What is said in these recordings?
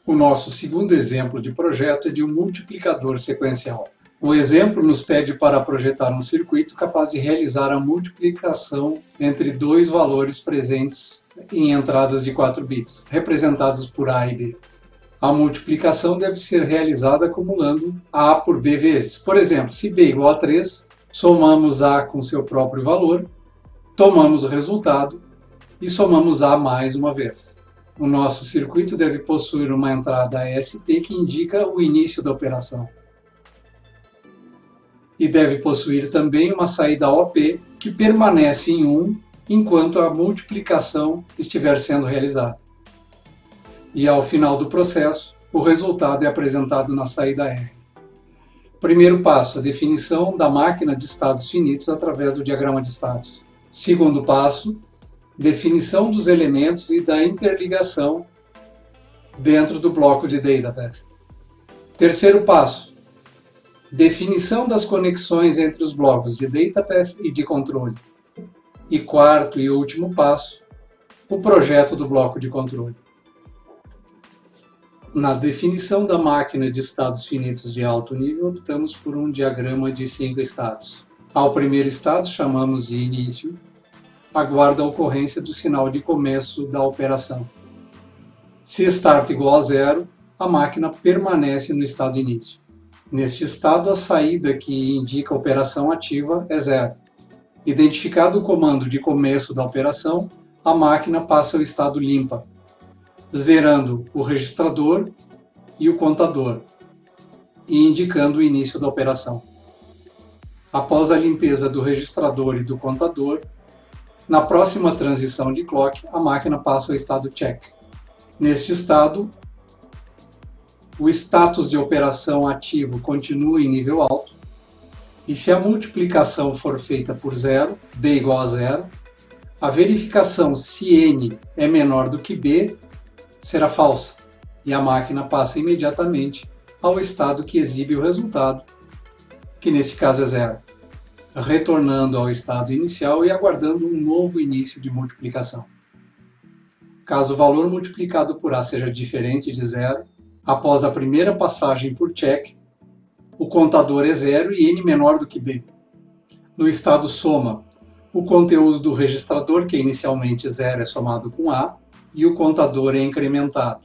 O nosso segundo exemplo de projeto é de um multiplicador sequencial. O exemplo nos pede para projetar um circuito capaz de realizar a multiplicação entre dois valores presentes em entradas de 4 bits, representados por A e B. A multiplicação deve ser realizada acumulando A por B vezes. Por exemplo, se B igual a 3, somamos A com seu próprio valor, tomamos o resultado e somamos A mais uma vez. O nosso circuito deve possuir uma entrada ST que indica o início da operação. E deve possuir também uma saída OP que permanece em 1 enquanto a multiplicação estiver sendo realizada. E ao final do processo, o resultado é apresentado na saída R. Primeiro passo, a definição da máquina de estados finitos através do diagrama de estados. Segundo passo, definição dos elementos e da interligação dentro do bloco de DataPath. Terceiro passo, definição das conexões entre os blocos de DataPath e de controle. E quarto e último passo, o projeto do bloco de controle. Na definição da máquina de estados finitos de alto nível, optamos por um diagrama de 5 estados. Ao primeiro estado chamamos de início, aguarda a ocorrência do sinal de começo da operação. Se start igual a 0, a máquina permanece no estado início. Neste estado, a saída que indica a operação ativa é 0. Identificado o comando de começo da operação, a máquina passa ao estado limpa, zerando o registrador e o contador, e indicando o início da operação. Após a limpeza do registrador e do contador, na próxima transição de clock, a máquina passa ao estado check. Neste estado, o status de operação ativo continua em nível alto, e se a multiplicação for feita por 0, B igual a 0, a verificação se N é menor do que B será falsa, e a máquina passa imediatamente ao estado que exibe o resultado, que nesse caso é 0, retornando ao estado inicial e aguardando um novo início de multiplicação. Caso o valor multiplicado por A seja diferente de 0, após a primeira passagem por check, o contador é 0 e N menor do que B. No estado soma, o conteúdo do registrador, que é inicialmente 0, é somado com A, e o contador é incrementado.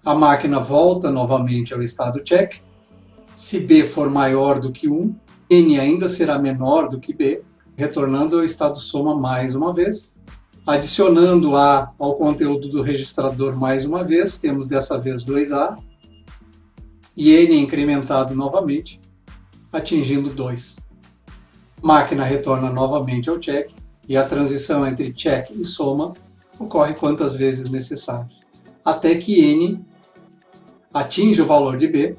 A máquina volta novamente ao estado check. Se B for maior do que 1, N ainda será menor do que B, retornando ao estado soma mais uma vez. Adicionando A ao conteúdo do registrador mais uma vez, temos dessa vez 2A, e N é incrementado novamente, atingindo 2. Máquina retorna novamente ao check, e a transição entre check e soma ocorre quantas vezes necessário, até que N atinja o valor de B,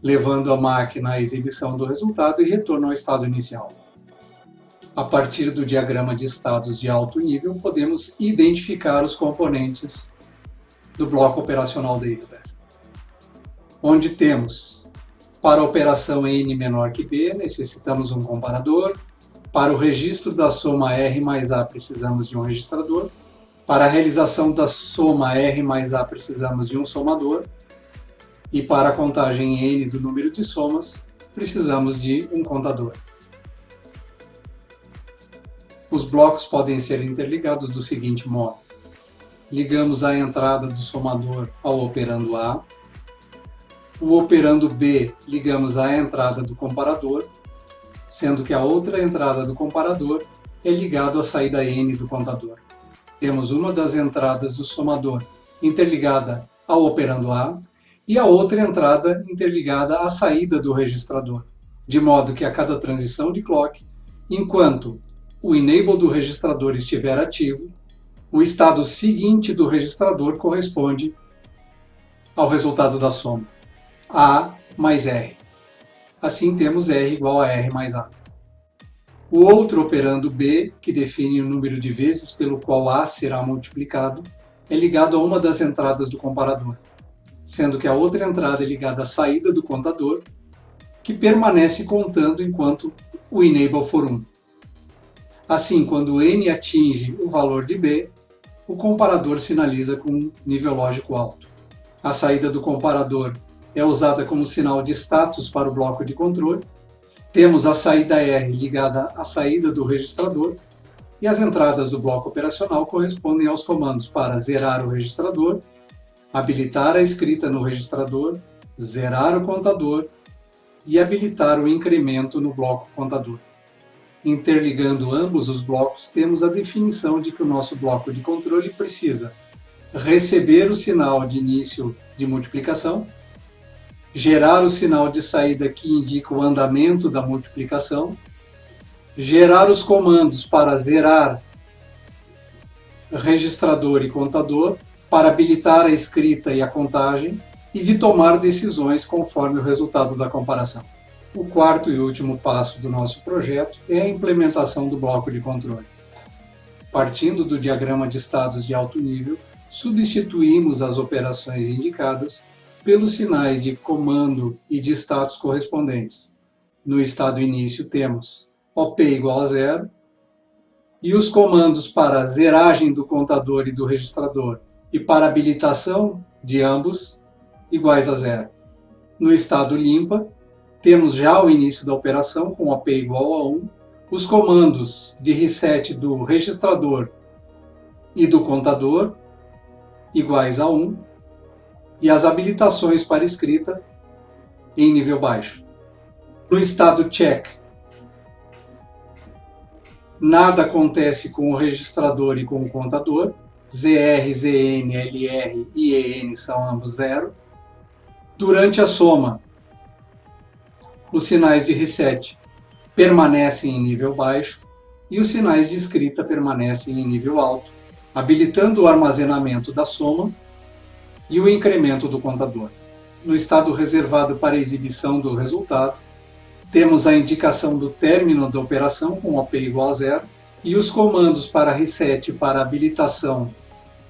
levando a máquina à exibição do resultado e retorno ao estado inicial. A partir do diagrama de estados de alto nível, podemos identificar os componentes do bloco operacional DataPath, onde temos, para a operação N menor que B, necessitamos um comparador. Para o registro da soma R mais A, precisamos de um registrador. Para a realização da soma R mais A, precisamos de um somador. E para a contagem N do número de somas, precisamos de um contador. Os blocos podem ser interligados do seguinte modo. Ligamos a entrada do somador ao operando A. O operando B ligamos à entrada do comparador, sendo que a outra entrada do comparador é ligado à saída N do contador. Temos uma das entradas do somador interligada ao operando A e a outra entrada interligada à saída do registrador, de modo que a cada transição de clock, enquanto o enable do registrador estiver ativo, o estado seguinte do registrador corresponde ao resultado da soma, A mais R. Assim temos R igual a R mais A. O outro operando B, que define o número de vezes pelo qual A será multiplicado, é ligado a uma das entradas do comparador, sendo que a outra entrada é ligada à saída do contador, que permanece contando enquanto o enable for 1. Assim, quando N atinge o valor de B, o comparador sinaliza com um nível lógico alto. A saída do comparador é usada como sinal de status para o bloco de controle. Temos a saída R ligada à saída do registrador, e as entradas do bloco operacional correspondem aos comandos para zerar o registrador, habilitar a escrita no registrador, zerar o contador e habilitar o incremento no bloco contador. Interligando ambos os blocos, temos a definição de que o nosso bloco de controle precisa receber o sinal de início de multiplicação, gerar o sinal de saída que indica o andamento da multiplicação, gerar os comandos para zerar registrador e contador, para habilitar a escrita e a contagem, e de tomar decisões conforme o resultado da comparação. O quarto e último passo do nosso projeto é a implementação do bloco de controle. Partindo do diagrama de estados de alto nível, substituímos as operações indicadas pelos sinais de comando e de status correspondentes. No estado início temos OP igual a 0, e os comandos para zeragem do contador e do registrador e para habilitação de ambos iguais a 0. No estado limpa, temos já o início da operação com OP igual a 1, os comandos de reset do registrador e do contador iguais a 1 e as habilitações para escrita em nível baixo. No estado check, nada acontece com o registrador e com o contador. ZR, ZN, LR e EN são ambos 0. Durante a soma, os sinais de reset permanecem em nível baixo e os sinais de escrita permanecem em nível alto, habilitando o armazenamento da soma e o incremento do contador. No estado reservado para exibição do resultado, temos a indicação do término da operação com OP igual a 0 e os comandos para reset e para habilitação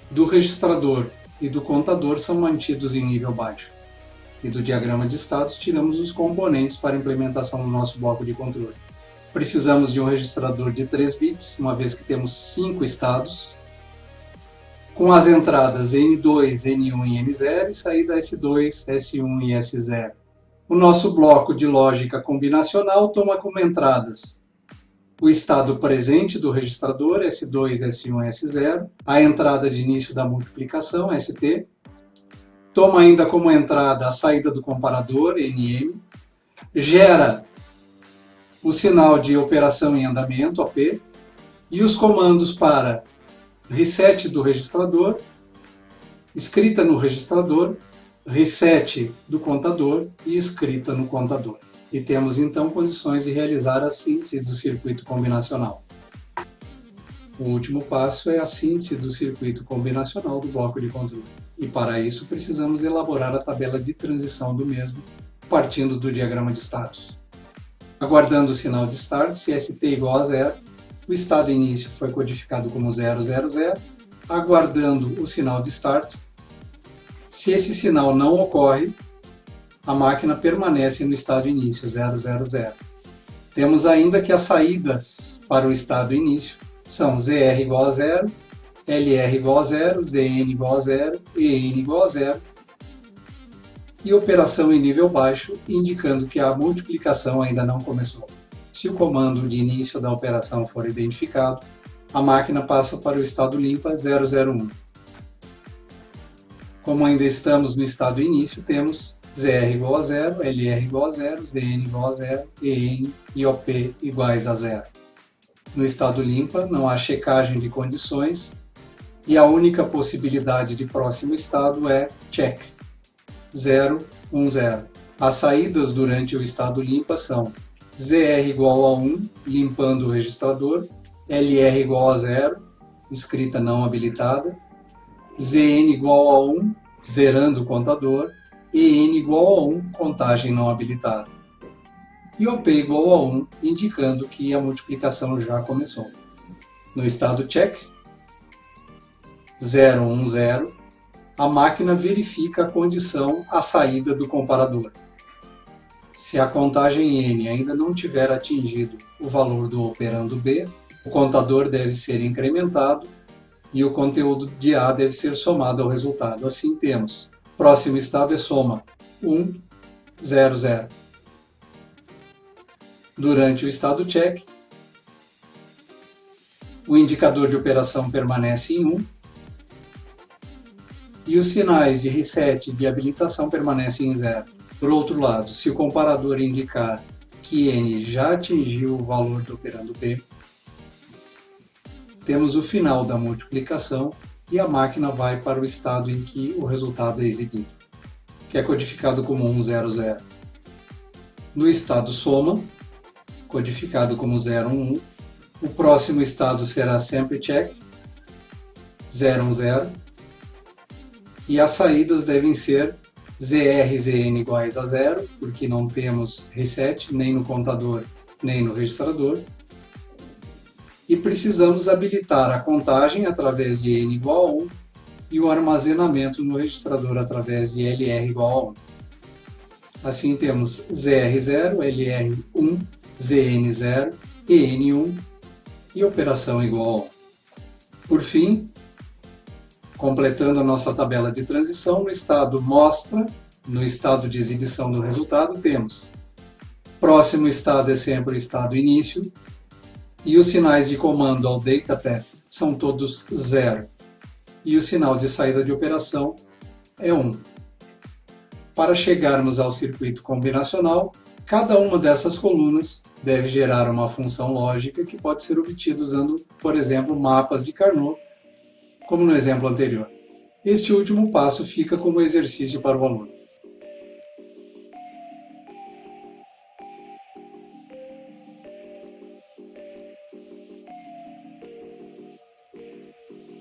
do registrador e do contador são mantidos em nível baixo. E do diagrama de estados tiramos os componentes para implementação do nosso bloco de controle. Precisamos de um registrador de 3 bits, uma vez que temos 5 estados, com as entradas N2, N1 e N0 e saída S2, S1 e S0. O nosso bloco de lógica combinacional toma como entradas o estado presente do registrador, S2, S1 e S0, a entrada de início da multiplicação, ST, toma ainda como entrada a saída do comparador, NM, gera o sinal de operação em andamento, OP, e os comandos para reset do registrador, escrita no registrador, reset do contador e escrita no contador. E temos então condições de realizar a síntese do circuito combinacional. O último passo é a síntese do circuito combinacional do bloco de controle. E para isso precisamos elaborar a tabela de transição do mesmo, partindo do diagrama de estados. Aguardando o sinal de start, se ST igual a 0, o estado início foi codificado como 000, aguardando o sinal de start. Se esse sinal não ocorre, a máquina permanece no estado início 000. Temos ainda que as saídas para o estado início são ZR igual a 0, LR igual a 0, ZN igual a 0, EN igual a 0 e operação em nível baixo, indicando que a multiplicação ainda não começou. Se o comando de início da operação for identificado, a máquina passa para o estado limpa 001. Como ainda estamos no estado início, temos ZR igual a 0, LR igual a 0, ZN igual a 0, EN e OP iguais a 0. No estado limpa, não há checagem de condições e a única possibilidade de próximo estado é check, 0, 1, 0. As saídas durante o estado limpa são ZR igual a 1, limpando o registrador, LR igual a 0, escrita não habilitada, ZN igual a 1, zerando o contador, EN igual a 1, contagem não habilitada. E OP igual a 1, indicando que a multiplicação já começou. No estado check, 0, 1, 0, a máquina verifica a condição à saída do comparador. Se a contagem N ainda não tiver atingido o valor do operando B, o contador deve ser incrementado e o conteúdo de A deve ser somado ao resultado. Assim temos Próximo estado é soma 1, 0, 0. Durante o estado check, o indicador de operação permanece em 1 e os sinais de reset e de habilitação permanecem em 0. Por outro lado, se o comparador indicar que N já atingiu o valor do operando P, temos o final da multiplicação e a máquina vai para o estado em que o resultado é exibido, que é codificado como 1, 0, 0. No estado soma, codificado como 0, 1, 1, o próximo estado será sempre check, 0, 1, 0, e as saídas devem ser ZR e ZN iguais a 0, porque não temos reset nem no contador nem no registrador, e precisamos habilitar a contagem através de N igual a 1 e o armazenamento no registrador através de LR igual a 1. Assim temos ZR0, LR1, ZN0, EN1 e operação igual a 1. Por fim, completando a nossa tabela de transição, no estado mostra, no estado de exibição do resultado, temos próximo estado é sempre o estado início, e os sinais de comando ao datapath são todos 0, e o sinal de saída de operação é 1. Para chegarmos ao circuito combinacional, cada uma dessas colunas deve gerar uma função lógica que pode ser obtida usando, por exemplo, mapas de Carnot, como no exemplo anterior. Este último passo fica como exercício para o aluno.